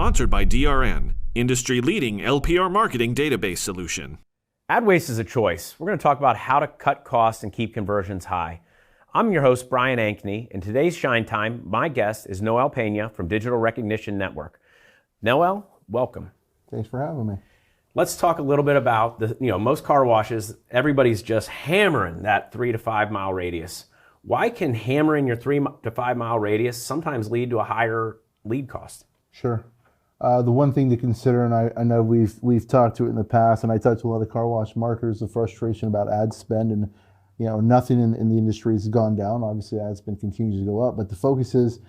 sponsored by DRN, industry-leading LPR marketing database solution. Ad waste is a choice. We're going to talk about how to cut costs and keep conversions high. I'm your host, Brian Ankney. In today's Shine Time, my guest is Noel Peña from Digital Recognition Network. Noel, welcome. Thanks for having me. Let's talk a little bit about most car washes. Everybody's just hammering that 3 to 5 mile radius. Why can hammering your 3 to 5 mile radius sometimes lead to a higher lead cost? Sure. The one thing to consider, and I know we've talked to it in the past, and I talked to a lot of car wash marketers, the frustration about ad spend, and nothing in the industry has gone down. Obviously, ad spend continues to go up, but the focus is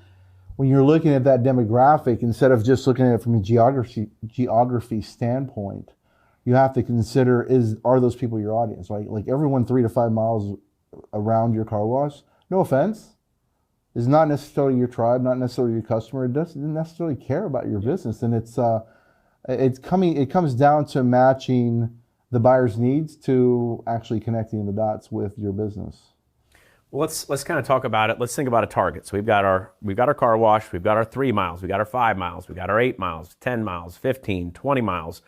when you're looking at that demographic, instead of just looking at it from a geography standpoint, you have to consider are those people your audience, right? Like everyone 3 to 5 miles around your car wash, no offense, is not necessarily your tribe, not necessarily your customer. It doesn't necessarily care about your business, and it comes down to matching the buyer's needs to actually connecting the dots with your business. Well, let's kind of talk about it. Let's think about a target. So we've got our car wash, we've got our 3 miles, we've got our 5 miles, we've got our 8 miles, 10 miles, 15, 20 miles.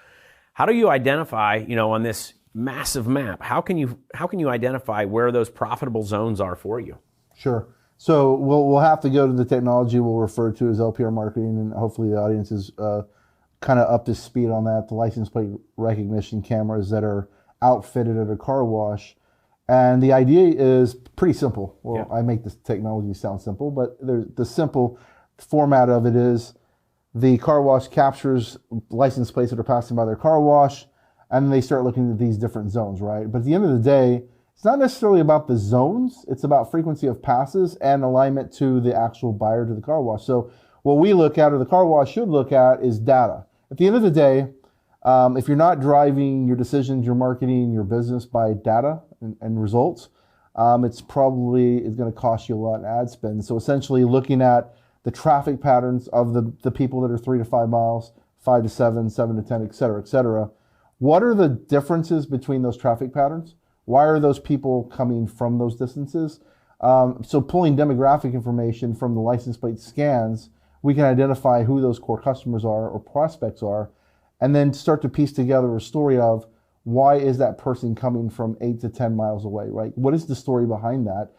How do you identify, on this massive map, how can you identify where those profitable zones are for you? Sure. So we'll have to go to the technology we'll refer to as LPR marketing, and hopefully the audience is kind of up to speed on that. The license plate recognition cameras that are outfitted at a car wash. And the idea is pretty simple. Well, yeah. I make this technology sound simple, but the simple format of it is the car wash captures license plates that are passing by their car wash, and they start looking at these different zones, right? But at the end of the day, it's not necessarily about the zones. It's about frequency of passes and alignment to the actual buyer to the car wash. So what we look at, or the car wash should look at, is data. At the end of the day, if you're not driving your decisions, your marketing, your business by data and results, it's going to cost you a lot in ad spend. So essentially looking at the traffic patterns of the people that are 3 to 5 miles, 5 to 7, 7 to 10, et cetera, et cetera. What are the differences between those traffic patterns? Why are those people coming from those distances? So pulling demographic information from the license plate scans, we can identify who those core customers are or prospects are, and then start to piece together a story of why is that person coming from 8 to 10 miles away, right? What is the story behind that?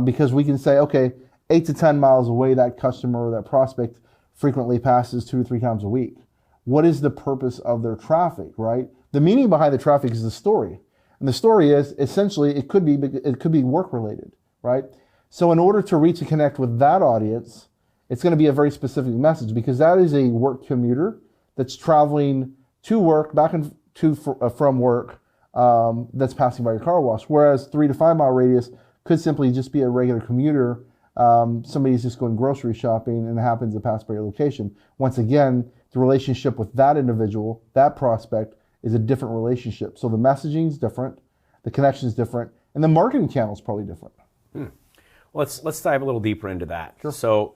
Because we can say, okay, 8 to 10 miles away, that customer or that prospect frequently passes 2 to 3 times a week. What is the purpose of their traffic, right? The meaning behind the traffic is the story. And the story is essentially it could be work related, right? So in order to reach and connect with that audience, it's going to be a very specific message, because that is a work commuter that's traveling to work, back and to from work, that's passing by your car wash. Whereas 3 to 5 mile radius could simply just be a regular commuter. Somebody's just going grocery shopping and happens to pass by your location. Once again, the relationship with that individual, that prospect, is a different relationship. So the messaging is different, the connection is different, and the marketing channel is probably different. Let's dive a little deeper into that. Sure. So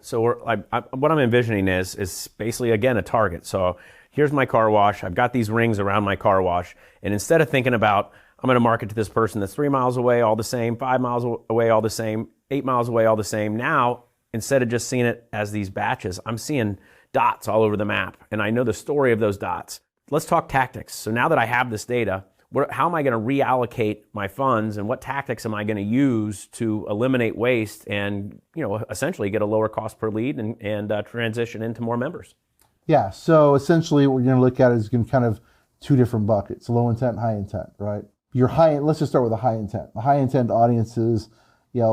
what I'm envisioning is basically, again, a target. So here's my car wash. I've got these rings around my car wash, and instead of thinking about I'm going to market to this person that's 3 miles away, all the same, 5 miles away, all the same, 8 miles away, all the same. Now, instead of just seeing it as these batches, I'm seeing dots all over the map, and I know the story of those dots. Let's talk tactics. So now that I have this data, how am I going to reallocate my funds, and what tactics am I going to use to eliminate waste and essentially get a lower cost per lead and transition into more members? Yeah, so essentially what we're going to look at is kind of 2 different buckets: low intent, high intent, right? Let's just start with the high intent. The high intent audiences,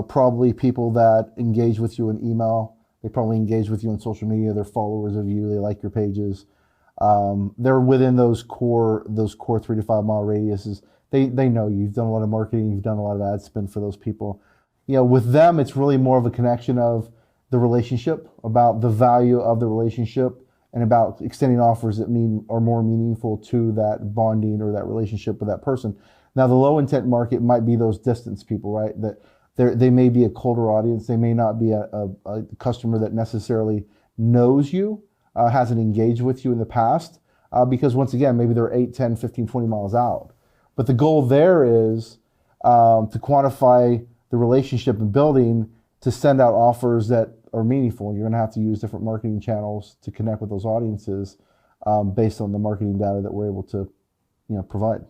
probably people that engage with you in email. They probably engage with you on social media. They're followers of you. They like your pages. They're within those core 3 to 5 mile radiuses. They know you. You've done a lot of marketing. You've done a lot of ad spend for those people. With them, it's really more of a connection of the relationship, about the value of the relationship, and about extending offers that are more meaningful to that bonding or that relationship with that person. Now, the low intent market might be those distance people, right? That they may be a colder audience. They may not be a customer that necessarily knows you, hasn't engaged with you in the past, because once again, maybe they're 8, 10, 15, 20 miles out. But the goal there is to quantify the relationship and building, to send out offers that are meaningful. You're going to have to use different marketing channels to connect with those audiences. based on the marketing data that we're able to, provide.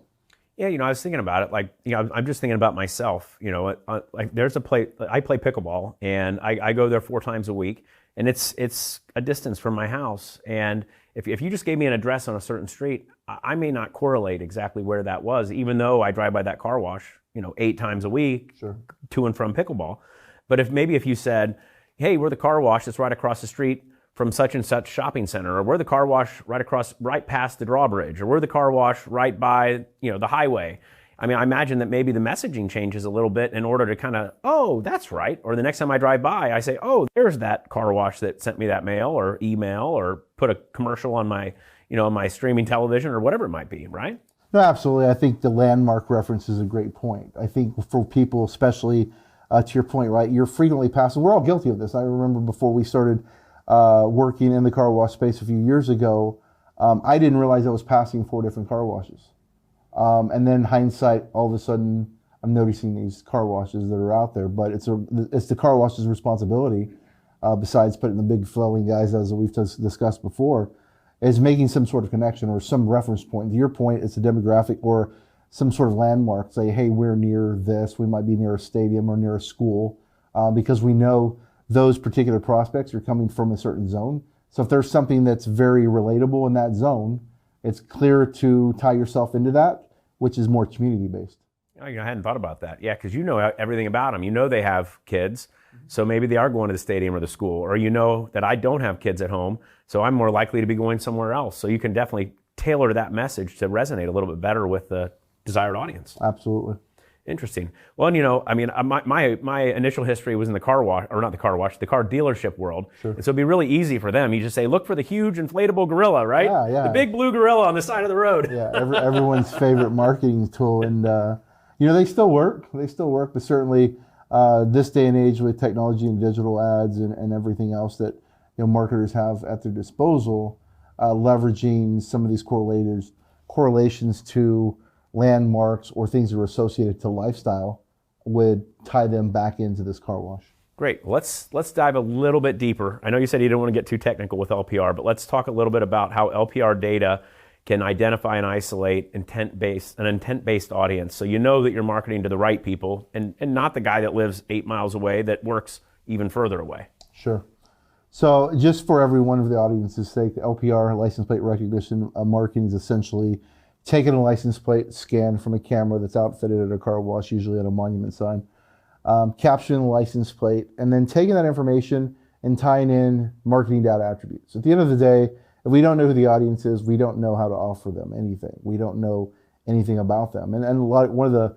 Yeah, I was thinking about it. Like, I'm just thinking about myself. Like there's a place I play pickleball, and I go there 4 times a week, and it's a distance from my house. And if you just gave me an address on a certain street, I may not correlate exactly where that was, even though I drive by that car wash, 8 times a week, Sure. to and from pickleball. But if you said, hey, we're the car wash that's right across the street from such and such shopping center, or we're the car wash right past the drawbridge, or we're the car wash right by, the highway. I mean, I imagine that maybe the messaging changes a little bit in order to kind of, oh, that's right. Or the next time I drive by, I say, oh, there's that car wash that sent me that mail or email, or put a commercial on my, on my streaming television, or whatever it might be, right? No, absolutely. I think the landmark reference is a great point. I think for people, especially to your point, right, you're frequently passing. We're all guilty of this. I remember before we started working in the car wash space a few years ago, I didn't realize I was passing 4 different car washes. And then hindsight, all of a sudden, I'm noticing these car washes that are out there. But it's the car wash's responsibility, besides putting the big flowing guys, as we've discussed before, is making some sort of connection or some reference point. To your point, it's a demographic or some sort of landmark. Say, hey, we're near this. We might be near a stadium or near a school, because we know those particular prospects are coming from a certain zone. So if there's something that's very relatable in that zone, it's clear to tie yourself into that, which is more community-based. I hadn't thought about that. Yeah, because you know everything about them. They have kids, so maybe they are going to the stadium or the school. Or that I don't have kids at home, so I'm more likely to be going somewhere else. So you can definitely tailor that message to resonate a little bit better with the desired audience. Absolutely. Interesting. Well, my initial history was in the car wash, or not the car wash, the car dealership world. Sure. And so it'd be really easy for them. You just say, look for the huge inflatable gorilla, right? Yeah. The big blue gorilla on the side of the road. Yeah, everyone's favorite marketing tool. And, they still work. But certainly this day and age with technology and digital ads and everything else that marketers have at their disposal, leveraging some of these correlations to landmarks or things that are associated to lifestyle would tie them back into this car wash. Great. Let's dive a little bit deeper. I know you said you didn't want to get too technical with LPR, but let's talk a little bit about how LPR data can identify and isolate an intent-based audience. So that you're marketing to the right people and not the guy that lives 8 miles away that works even further away. Sure. So just for every one of the audience's sake, LPR, license plate recognition marketing, is essentially taking a license plate scan from a camera that's outfitted at a car wash, usually at a monument sign, capturing the license plate, and then taking that information and tying in marketing data attributes. At the end of the day, if we don't know who the audience is, we don't know how to offer them anything. We don't know anything about them. And one of the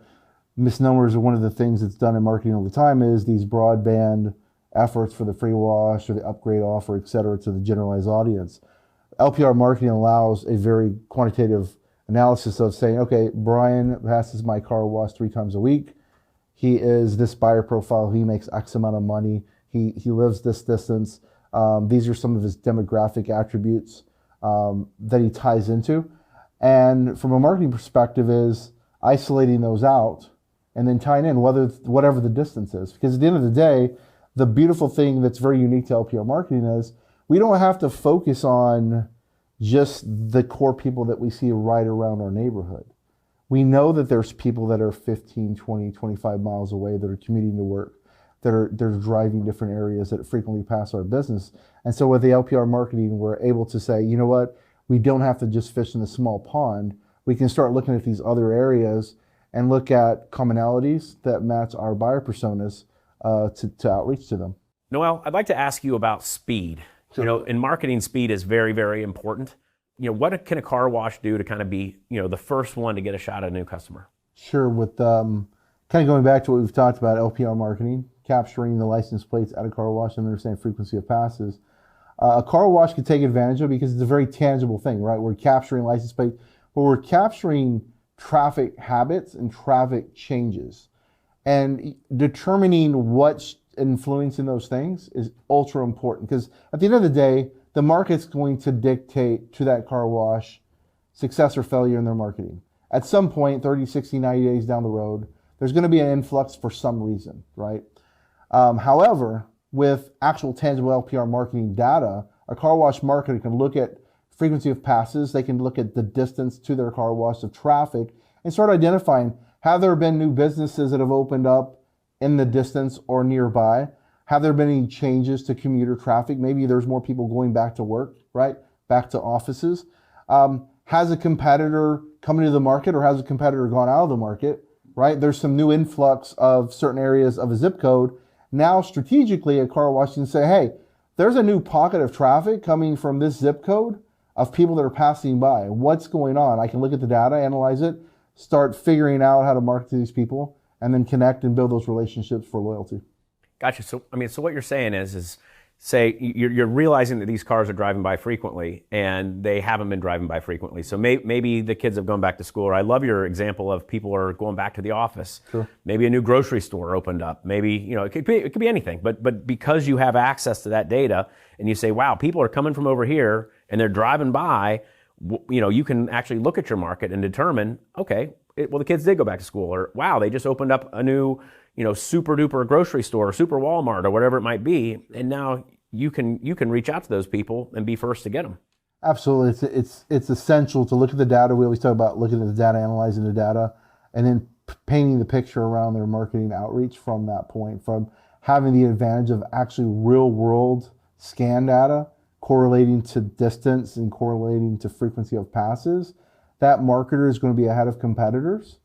misnomers, or one of the things that's done in marketing all the time, is these broadband efforts for the free wash or the upgrade offer, et cetera, to the generalized audience. LPR marketing allows a very quantitative analysis of saying, okay, Brian passes my car wash 3 times a week. He is this buyer profile. He makes X amount of money. He lives this distance. These are some of his demographic attributes that he ties into. And from a marketing perspective is isolating those out and then tying in whatever the distance is. Because at the end of the day, the beautiful thing that's very unique to LPR marketing is we don't have to focus on just the core people that we see right around our neighborhood. We know that there's people that are 15, 20, 25 miles away that are commuting to work, they're driving different areas that frequently pass our business. And so with the LPR marketing, we're able to say, you know what, we don't have to just fish in a small pond. We can start looking at these other areas and look at commonalities that match our buyer personas to outreach to them. Noel, I'd like to ask you about speed. Sure. In marketing, speed is very, very important. What can a car wash do to kind of be, the first one to get a shot at a new customer? Sure. With kind of going back to what we've talked about, LPR marketing, capturing the license plates at a car wash and understanding frequency of passes. A car wash could take advantage of because it's a very tangible thing, right? We're capturing license plates, but we're capturing traffic habits and traffic changes. And determining what's influencing those things is ultra important, because at the end of the day, the market's going to dictate to that car wash success or failure in their marketing. At some point, 30, 60, 90 days down the road, there's going to be an influx for some reason, right? However, with actual tangible LPR marketing data, a car wash marketer can look at frequency of passes. They can look at the distance to their car wash of traffic and start identifying, have there been new businesses that have opened up in the distance or nearby? Have there been any changes to commuter traffic? Maybe there's more people going back to work, right? Back to offices. Has a competitor come into the market, or has a competitor gone out of the market, right? There's some new influx of certain areas of a zip code. Now, strategically, a car wash can say, hey, there's a new pocket of traffic coming from this zip code of people that are passing by. What's going on? I can look at the data, analyze it, start figuring out how to market to these people, and then connect and build those relationships for loyalty. Gotcha. So, so what you're saying is say you're realizing that these cars are driving by frequently, and they haven't been driving by frequently. So maybe the kids have gone back to school, or I love your example of people are going back to the office. Sure. Maybe a new grocery store opened up. Maybe, it could be anything. But because you have access to that data, and you say, wow, people are coming from over here, and they're driving by, you can actually look at your market and determine, okay, well, the kids did go back to school, or wow, they just opened up a new, super duper grocery store, or super Walmart, or whatever it might be, and now you can reach out to those people and be first to get them. Absolutely, it's essential to look at the data. We always talk about looking at the data, analyzing the data, and then painting the picture around their marketing outreach from that point, from having the advantage of actually real world scan data correlating to distance and correlating to frequency of passes. That marketer is going to be ahead of competitors,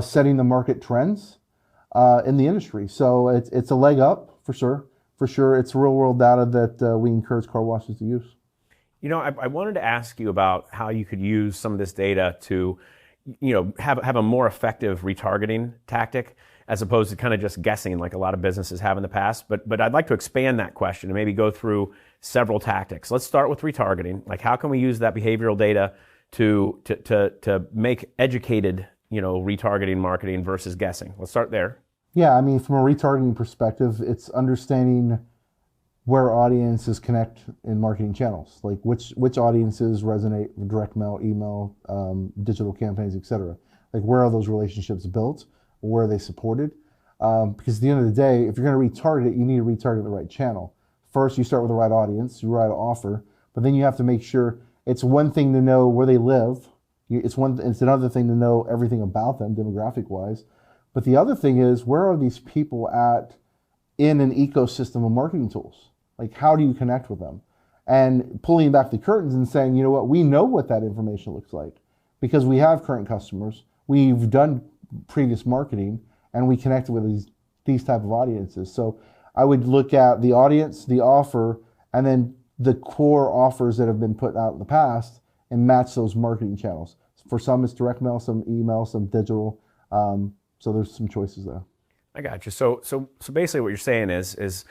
setting the market trends in the industry. So it's a leg up for sure. For sure, it's real world data that we encourage car washes to use. I wanted to ask you about how you could use some of this data to, have a more effective retargeting tactic, as opposed to kind of just guessing like a lot of businesses have in the past. But I'd like to expand that question and maybe go through several tactics. Let's start with retargeting. Like, how can we use that behavioral data to make educated, retargeting marketing versus guessing? Let's start there. Yeah, I mean, from a retargeting perspective, it's understanding where audiences connect in marketing channels, like which audiences resonate with direct mail, email, digital campaigns, etc. Like, where are those relationships built? Where are they supported? Because at the end of the day, if you're going to retarget it, you need to retarget the right channel. First, you start with the right audience, your right offer, but then you have to make sure it's one thing to know where they live. It's another thing to know everything about them demographic-wise. But the other thing is, where are these people at in an ecosystem of marketing tools? Like, how do you connect with them? And pulling back the curtains and saying, you know what, we know what that information looks like because we have current customers, we've done previous marketing, and we connected with these type of audiences. So I would look at the audience, the offer, and then the core offers that have been put out in the past and match those marketing channels. For some, it's direct mail, some email, some digital. So there's some choices there. I got you. So basically what you're saying is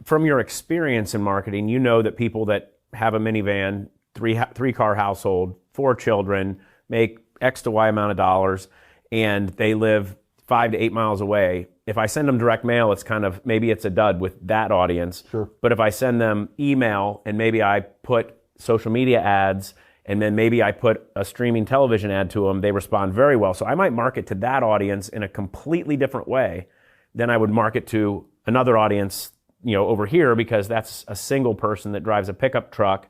from your experience in marketing, you know that people that have a minivan, three car household, 4 children, make X to Y amount of dollars, and they live 5 to 8 miles away. If I send them direct mail, it's maybe it's a dud with that audience. Sure. But if I send them email and maybe I put social media ads and then maybe I put a streaming television ad to them, they respond very well. So I might market to that audience in a completely different way than I would market to another audience, over here, because that's a single person that drives a pickup truck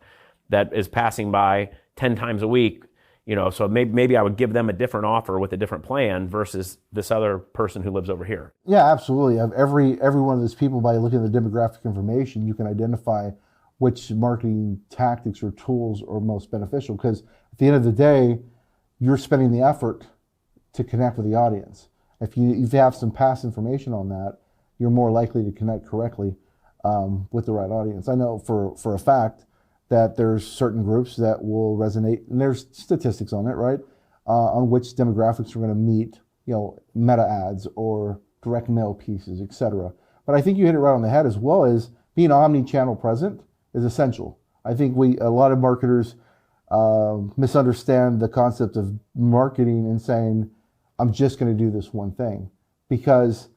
that is passing by 10 times a week. So maybe I would give them a different offer with a different plan versus this other person who lives over here. Yeah, absolutely. Every one of those people, by looking at the demographic information, you can identify which marketing tactics or tools are most beneficial, because at the end of the day, you're spending the effort to connect with the audience. If you have some past information on that, you're more likely to connect correctly with the right audience. I know for a fact that there's certain groups that will resonate, and there's statistics on it, right? On which demographics are going to meet, meta ads or direct mail pieces, etc. But I think you hit it right on the head, as well as being omni-channel present is essential. I think a lot of marketers misunderstand the concept of marketing and saying, I'm just going to do this one thing, because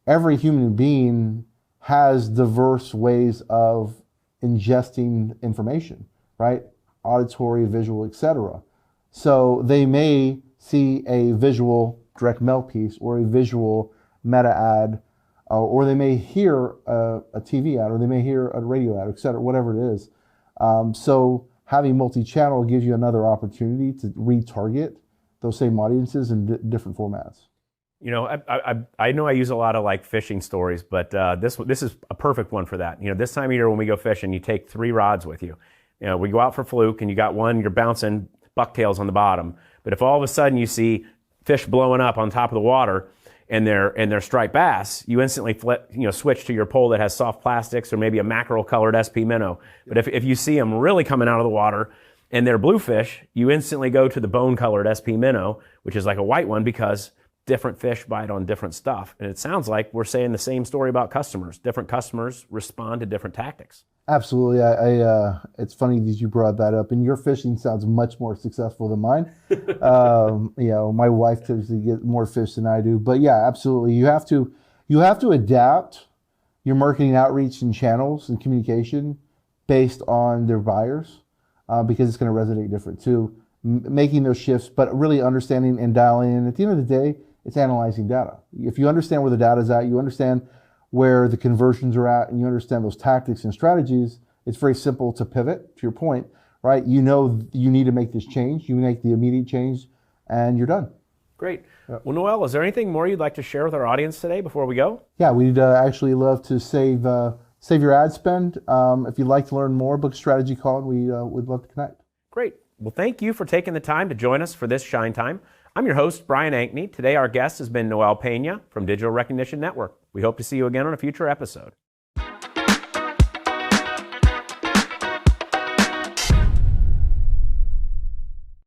every human being has diverse ways of ingesting information, right? Auditory, visual, etc. So they may see a visual direct mail piece or a visual meta ad, or they may hear a TV ad, or they may hear a radio ad, etc., whatever it is. So having multi-channel gives you another opportunity to retarget those same audiences in different formats. You know, I know I use a lot of like fishing stories, but this is a perfect one for that. You know, this time of year when we go fishing, you take 3 rods with you. You know, we go out for fluke and you got one, you're bouncing bucktails on the bottom. But if all of a sudden you see fish blowing up on top of the water and they're striped bass, you instantly switch to your pole that has soft plastics or maybe a mackerel colored SP minnow. But if you see them really coming out of the water and they're bluefish, you instantly go to the bone colored SP minnow, which is like a white one because different fish bite on different stuff. And it sounds like we're saying the same story about customers. Different customers respond to different tactics. Absolutely. It's funny that you brought that up, and your fishing sounds much more successful than mine. My wife tends to get more fish than I do, but yeah, absolutely. You have to adapt your marketing outreach and channels and communication based on their buyers, because it's going to resonate different too. Making those shifts, but really understanding and dialing in. At the end of the day, it's analyzing data. If you understand where the data is at, you understand where the conversions are at, and you understand those tactics and strategies, it's very simple to pivot, to your point, right? You know you need to make this change. You make the immediate change, and you're done. Great. Well, Noel, is there anything more you'd like to share with our audience today before we go? Yeah, we'd actually love to save your ad spend. If you'd like to learn more, book a strategy call, and we would love to connect. Great. Well, thank you for taking the time to join us for this Shine Time. I'm your host, Brian Ankney. Today our guest has been Noel Peña from Digital Recognition Network. We hope to see you again on a future episode.